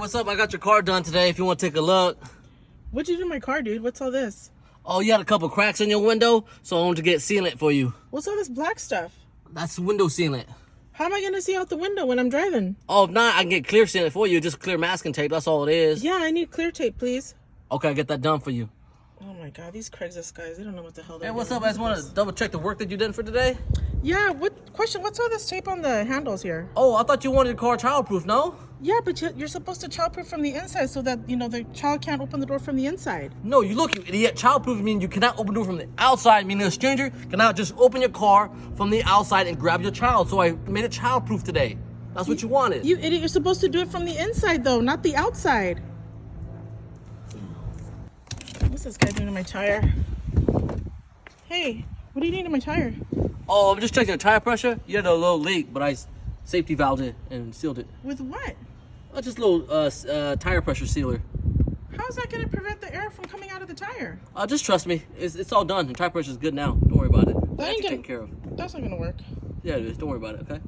What's up? I got your car done today if you want to take a look. What'd you do to my car, dude? What's all this? Oh, you had a couple cracks in your window, so I wanted to get sealant for you. What's all this black stuff? That's window sealant. How am I going to see out the window when I'm driving? Oh, if not, I can get clear sealant for you. Just clear masking tape. That's all it is. Yeah, I need clear tape, please. Okay, I'll get that done for you. Oh my God, these Craigslist guys, they don't know what the hell they're Hey, what's doing. up? I just want to double check the work that you did for today. Yeah, what's all this tape on the handles here? Oh, I thought you wanted your car childproof, no? Yeah, but you're supposed to childproof from the inside so that, the child can't open the door from the inside. No, you idiot. Childproof means you cannot open the door from the outside, meaning a stranger cannot just open your car from the outside and grab your child. So I made it childproof today. That's what you wanted. You idiot, you're supposed to do it from the inside though, not the outside. What's this guy doing to my tire? Hey, what do you need in my tire? Oh, I'm just checking the tire pressure. You had a little leak, but I safety valved it and sealed it. With what? Just a little tire pressure sealer. How's that going to prevent the air from coming out of the tire? Just trust me. It's all done. The tire pressure is good now. Don't worry about it. That ain't Taken care of. That's not going to work. Yeah, it is. Don't worry about it, okay?